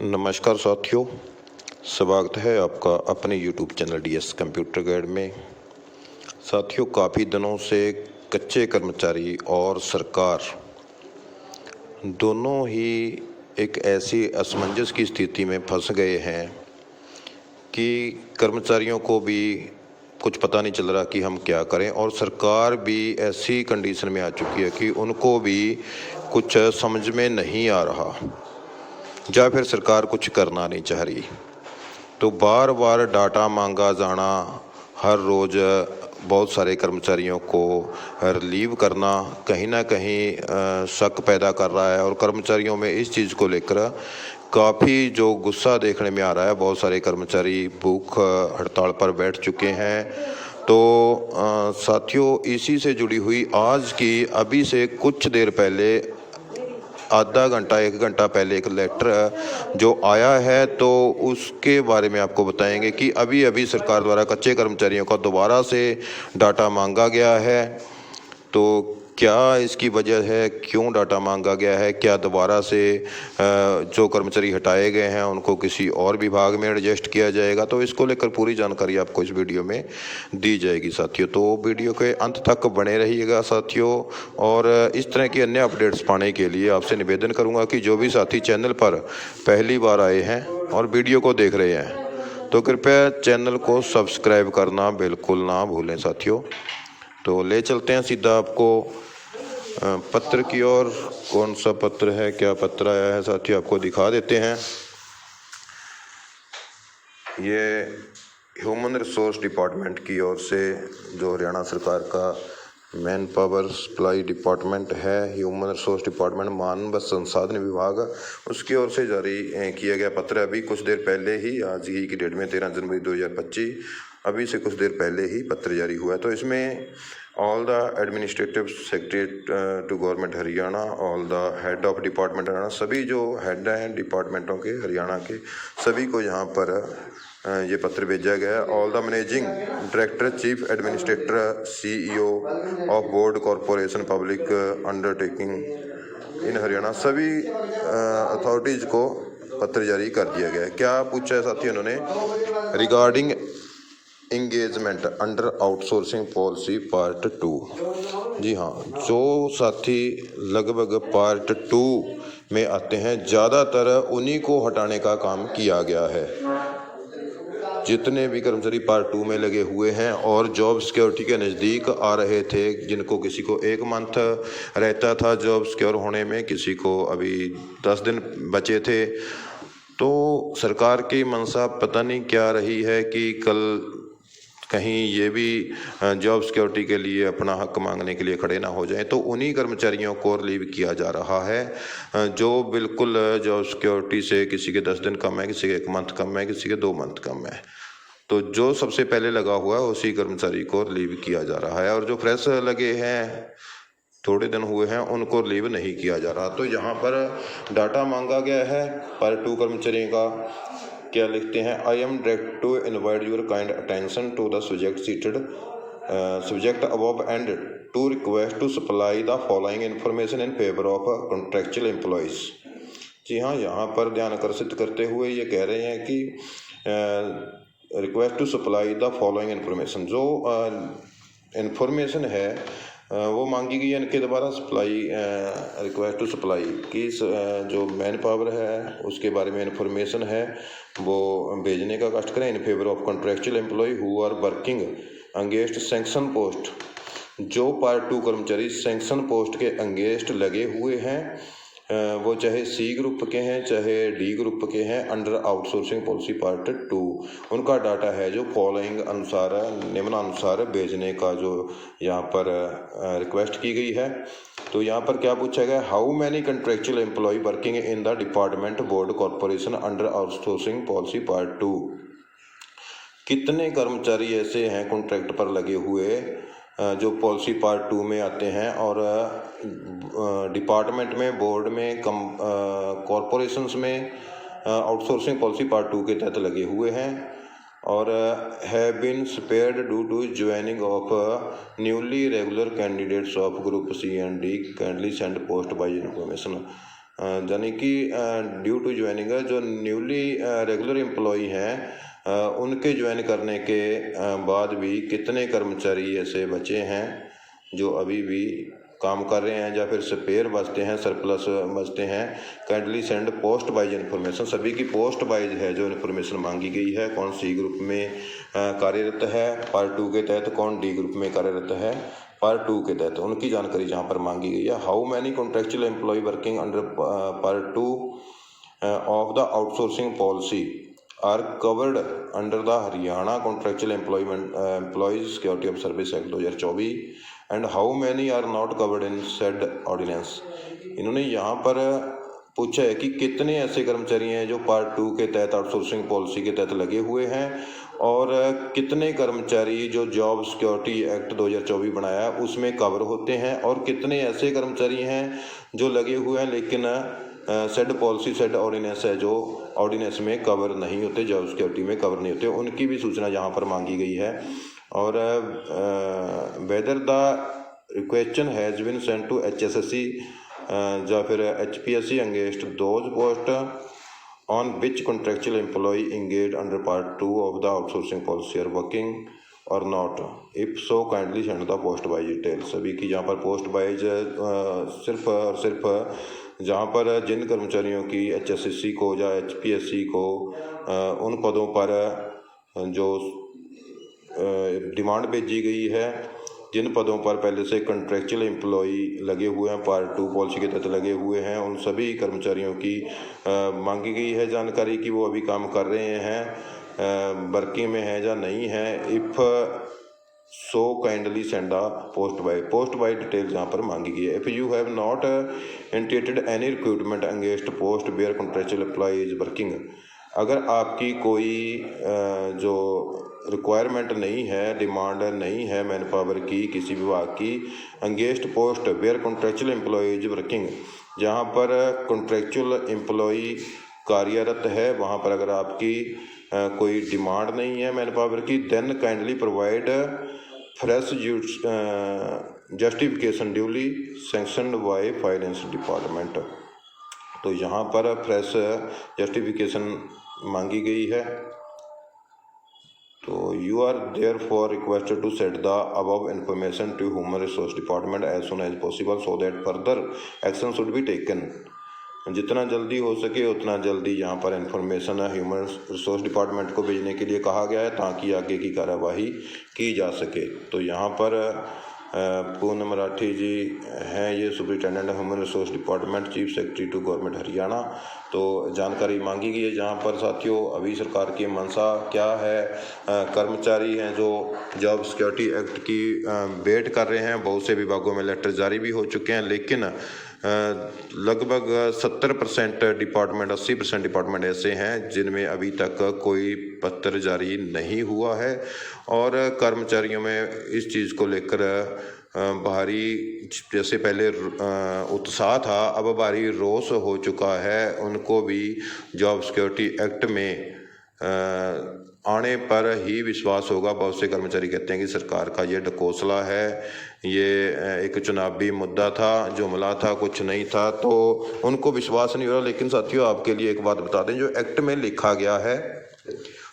नमस्कार साथियों, स्वागत है आपका अपने YouTube channel DS computer guide में। साथियों, काफ़ी दिनों से कच्चे कर्मचारी और सरकार दोनों ही एक ऐसी असमंजस की स्थिति में फंस गए हैं कि कर्मचारियों को भी कुछ पता नहीं चल रहा कि हम क्या करें, और सरकार भी ऐसी कंडीशन में आ चुकी है कि उनको भी कुछ समझ में नहीं आ रहा, या फिर सरकार कुछ करना नहीं चाह रही। तो बार बार डाटा मांगा जाना, हर रोज़ बहुत सारे कर्मचारियों को रिलीव करना कहीं ना कहीं शक पैदा कर रहा है, और कर्मचारियों में इस चीज़ को लेकर काफ़ी जो गुस्सा देखने में आ रहा है। बहुत सारे कर्मचारी भूख हड़ताल पर बैठ चुके हैं। तो साथियों, इसी से जुड़ी हुई आज की अभी से कुछ देर पहले, आधा घंटा 1 घंटा पहले एक लेटर जो आया है, तो उसके बारे में आपको बताएंगे कि अभी अभी सरकार द्वारा कच्चे कर्मचारियों का दोबारा से डाटा मांगा गया है। तो क्या इसकी वजह है, क्यों डाटा मांगा गया है, क्या दोबारा से जो कर्मचारी हटाए गए हैं उनको किसी और विभाग में एडजस्ट किया जाएगा, तो इसको लेकर पूरी जानकारी आपको इस वीडियो में दी जाएगी साथियों। तो वीडियो के अंत तक बने रहिएगा साथियों। और इस तरह की अन्य अपडेट्स पाने के लिए आपसे निवेदन करूंगा कि जो भी साथी चैनल पर पहली बार आए हैं और वीडियो को देख रहे हैं, तो कृपया चैनल को सब्सक्राइब करना बिल्कुल ना भूलें साथियों। तो ले चलते हैं सीधा आपको पत्र की ओर। कौन सा पत्र है, क्या पत्र आया है साथियों, आपको दिखा देते हैं। ये ह्यूमन रिसोर्स डिपार्टमेंट की ओर से, जो हरियाणा सरकार का मैन पावर सप्लाई डिपार्टमेंट है, ह्यूमन रिसोर्स डिपार्टमेंट मानव संसाधन विभाग, उसकी ओर से जारी किया गया पत्र। अभी कुछ देर पहले ही, आज ही की डेट में 13 जनवरी 2025, अभी से कुछ देर पहले ही पत्र जारी हुआ है। तो इसमें all the administrative secretariat to government Haryana, all the head of department Haryana, सभी जो हेड हैं डिपार्टमेंटों के हरियाणा के, सभी को यहाँ पर ये पत्र भेजा गया है। All the managing director, chief administrator, CEO of board corporation public undertaking इन हरियाणा, सभी अथॉरिटीज़ को पत्र जारी कर दिया गया है। क्या पूछा है साथियों इन्होंने? Regarding engagement under outsourcing policy part 2। जी हाँ, जो साथी लगभग पार्ट 2 में आते हैं, ज़्यादातर उन्हीं को हटाने का काम किया गया है। जितने भी कर्मचारी पार्ट 2 में लगे हुए हैं और जॉब सिक्योरिटी के नज़दीक आ रहे थे, जिनको किसी को 1 मंथ रहता था जॉब सिक्योर होने में, किसी को अभी 10 दिन बचे थे, तो सरकार की मंशा पता नहीं क्या रही है कि कल कहीं ये भी जॉब सिक्योरिटी के लिए अपना हक मांगने के लिए खड़े ना हो जाएं। तो उन्हीं कर्मचारियों को रिलीव किया जा रहा है जो बिल्कुल जॉब सिक्योरिटी से, किसी के 10 दिन कम है, किसी के 1 मंथ कम है, किसी के 2 मंथ कम है। तो जो सबसे पहले लगा हुआ है उसी कर्मचारी को रिलीव किया जा रहा है, और जो फ्रेश लगे हैं, थोड़े दिन हुए हैं, उनको रिलीव नहीं किया जा रहा। तो यहाँ पर डाटा मांगा गया है पार्ट 2 कर्मचारियों का। क्या लिखते हैं? I am directed to invite your kind attention to the subject cited subject above and to request to supply the following information in favour of contractual employees. जी हाँ, यहाँ पर ध्यान आकर्षित करते हुए ये कह रहे हैं कि request to supply the following information, जो इन्फॉर्मेशन है वो मांगी गई है इनके द्वारा। सप्लाई, रिक्वेस्ट टू सप्लाई की जो मैन पावर है उसके बारे में इन्फॉर्मेशन है वो भेजने का कष्ट करें। In favour of contractual employ who are working against sanction post, जो पार्ट 2 कर्मचारी सैंक्शन पोस्ट के अगेंस्ट लगे हुए हैं, वो चाहे C ग्रुप के हैं चाहे D ग्रुप के हैं, अंडर आउटसोर्सिंग पॉलिसी पार्ट 2, उनका डाटा है जो फॉलोइंग अनुसार, निम्नानुसार भेजने का जो यहाँ पर रिक्वेस्ट की गई है। तो यहाँ पर क्या पूछा गया? How many contractual employ working in the department board corporation under outsourcing policy part 2, कितने कर्मचारी ऐसे हैं कॉन्ट्रैक्ट पर लगे हुए जो पॉलिसी पार्ट 2 में आते हैं और डिपार्टमेंट में, बोर्ड में, कॉरपोरेशंस में आउटसोर्सिंग पॉलिसी पार्ट 2 के तहत लगे हुए हैं, और have been spared due to joining of newly regular candidates of group C and D kindly send post by information. यानी कि ड्यू टू ज्वाइनिंग जो न्यूली रेगुलर एम्प्लॉई हैं उनके ज्वाइन करने के बाद भी कितने कर्मचारी ऐसे बचे हैं जो अभी भी काम कर रहे हैं या फिर स्पेयर बचते हैं, सरप्लस बचते हैं। Kindly send post wise information, सभी की पोस्ट वाइज है जो इन्फॉर्मेशन मांगी गई है। कौन सी ग्रुप में कार्यरत है पार्ट 2 के तहत, कौन डी ग्रुप में कार्यरत है पार्ट 2 के तहत, उनकी जानकारी यहाँ पर मांगी गई है। How many contractual employ working under part 2 of the outsourcing policy are covered under the Haryana contractual employees security of service act 2024 and how many are not covered in said ordinance. इन्होंने यहाँ पर पूछा है कि कितने ऐसे कर्मचारी हैं जो पार्ट 2 के तहत आउटसोर्सिंग पॉलिसी के तहत लगे हुए हैं और कितने कर्मचारी जो जॉब सिक्योरिटी एक्ट 2024 बनाया है उसमें कवर होते हैं और कितने ऐसे कर्मचारी हैं जो लगे हुए हैं लेकिन सेड पॉलिसी सेड ऑर्डिनेंस है जो ऑर्डिनेंस में कवर नहीं होते, जॉब सिक्योरिटी में कवर नहीं होते, उनकी भी सूचना यहाँ पर मांगी गई है। और whether the question has been sent to HSSC या फिर HPSC against those post on which contractual employ engage under part 2 of the outsourcing policy are working और not, if so kindly send the post wise detail. सभी की यहाँ पर post wise सिर्फ और सिर्फ जहाँ पर जिन कर्मचारियों की HSSC को या HPSC को उन पदों पर जो डिमांड भेजी गई है, जिन पदों पर पहले से कॉन्ट्रेक्चुअल एम्प्लॉई लगे हुए हैं पार्ट 2 पॉलिसी के तहत लगे हुए हैं, उन सभी कर्मचारियों की मांगी गई है जानकारी कि वो अभी काम कर रहे हैं, वर्किंग में है या नहीं है। If so kindly send the post by detail यहाँ पर मांगी गई है। If you have not initiated any recruitment against post where contractual employ is working, अगर आपकी कोई जो रिक्वायरमेंट नहीं है, डिमांड नहीं है मैन पावर की किसी विभाग की against post where contractual employ is working, जहाँ पर कॉन्ट्रेक्चुअल एम्प्लॉय कार्यरत है वहाँ पर अगर आपकी कोई डिमांड नहीं है मैन पावर की, then kindly provide fresh justification duly sanctioned by finance department. तो यहाँ पर फ्रेश जस्टिफिकेशन मांगी गई है। तो you are therefore requested to set the above information to human resource department as soon as possible so that further action should be taken. जितना जल्दी हो सके उतना जल्दी यहाँ पर इंफॉर्मेशन ह्यूमन रिसोर्स डिपार्टमेंट को भेजने के लिए कहा गया है ताकि आगे की कार्यवाही की जा सके। तो यहाँ पर पूनम मराठी जी हैं, ये superintendent human resource department, chief secretary to government Haryana. तो जानकारी मांगी गई है जहाँ पर साथियों अभी सरकार की मंशा क्या है, कर्मचारी हैं जो जॉब सिक्योरिटी एक्ट की वेट कर रहे हैं। बहुत से विभागों में लेटर जारी भी हो चुके हैं लेकिन लगभग 70% डिपार्टमेंट 80% डिपार्टमेंट ऐसे हैं जिनमें अभी तक कोई पत्र जारी नहीं हुआ है और कर्मचारियों में इस चीज़ को लेकर भारी, जैसे पहले उत्साह था, अब भारी रोष हो चुका है। उनको भी जॉब सिक्योरिटी एक्ट में आने पर ही विश्वास होगा। बहुत से कर्मचारी कहते हैं कि सरकार का ये ढकोसला है, ये एक चुनावी मुद्दा था, जुमला था, कुछ नहीं था, तो उनको विश्वास नहीं हो रहा। लेकिन साथियों आपके लिए एक बात बता दें, जो एक्ट में लिखा गया है,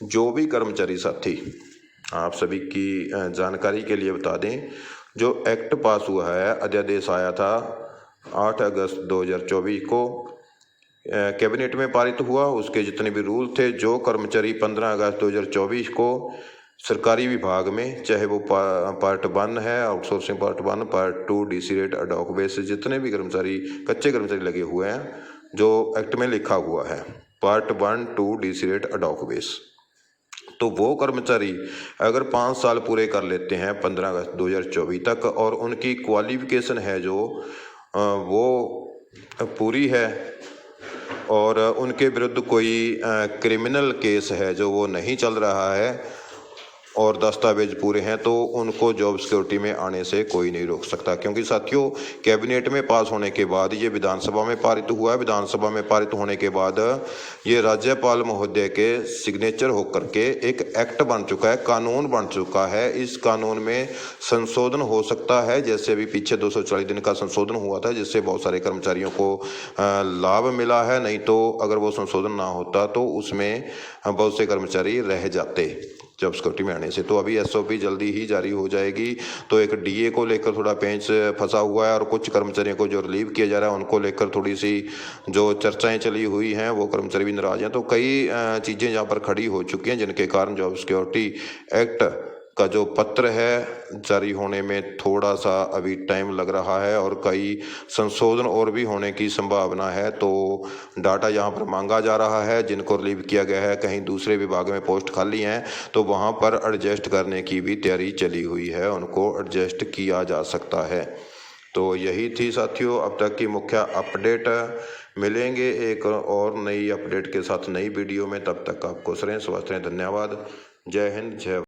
जो भी कर्मचारी साथी, आप सभी की जानकारी के लिए बता दें, जो एक्ट पास हुआ है, अध्यादेश आया था 8 अगस्त 2024 को, कैबिनेट में पारित हुआ। उसके जितने भी रूल थे, जो कर्मचारी 15 अगस्त 2024 को सरकारी विभाग में, चाहे वो पार्ट 1 है outsourcing part 1, part 2 DC rate ad hoc base, जितने भी कर्मचारी कच्चे कर्मचारी लगे हुए हैं जो एक्ट में लिखा हुआ है part 1, 2 DC rate ad hoc base, तो वो कर्मचारी अगर 5 साल पूरे कर लेते हैं 15 अगस्त 2024 तक और उनकी क्वालिफिकेशन है जो वो पूरी है और उनके विरुद्ध कोई क्रिमिनल केस है जो वो नहीं चल रहा है, और दस्तावेज पूरे हैं तो उनको जॉब सिक्योरिटी में आने से कोई नहीं रोक सकता। क्योंकि साथियों, कैबिनेट में पास होने के बाद ये विधानसभा में पारित हुआ है। विधानसभा में पारित होने के बाद ये राज्यपाल महोदय के सिग्नेचर होकर के एक एक्ट बन चुका है, कानून बन चुका है। इस कानून में संशोधन हो सकता है, जैसे अभी पीछे 240 दिन का संशोधन हुआ था, जिससे बहुत सारे कर्मचारियों को लाभ मिला है। नहीं तो अगर वो संशोधन ना होता तो उसमें बहुत से कर्मचारी रह जाते जॉब सिक्योरिटी में आने से। तो अभी एसओपी जल्दी ही जारी हो जाएगी। तो एक डीए को लेकर थोड़ा पेंच फंसा हुआ है और कुछ कर्मचारियों को जो रिलीव किया जा रहा है उनको लेकर थोड़ी सी जो चर्चाएं चली हुई हैं, वो कर्मचारी भी नाराज हैं। तो कई चीज़ें यहाँ पर खड़ी हो चुकी हैं, जिनके कारण जॉब सिक्योरिटी एक्ट का जो पत्र है जारी होने में थोड़ा सा अभी टाइम लग रहा है और कई संशोधन और भी होने की संभावना है। तो डाटा यहाँ पर मांगा जा रहा है, जिनको रिलीव किया गया है, कहीं दूसरे विभाग में पोस्ट खाली हैं तो वहाँ पर एडजस्ट करने की भी तैयारी चली हुई है, उनको एडजस्ट किया जा सकता है। तो यही थी साथियों अब तक की मुख्य अपडेट। मिलेंगे एक और नई अपडेट के साथ नई वीडियो में, तब तक आपको स्वस्थ रहें। धन्यवाद। जय हिंद, जय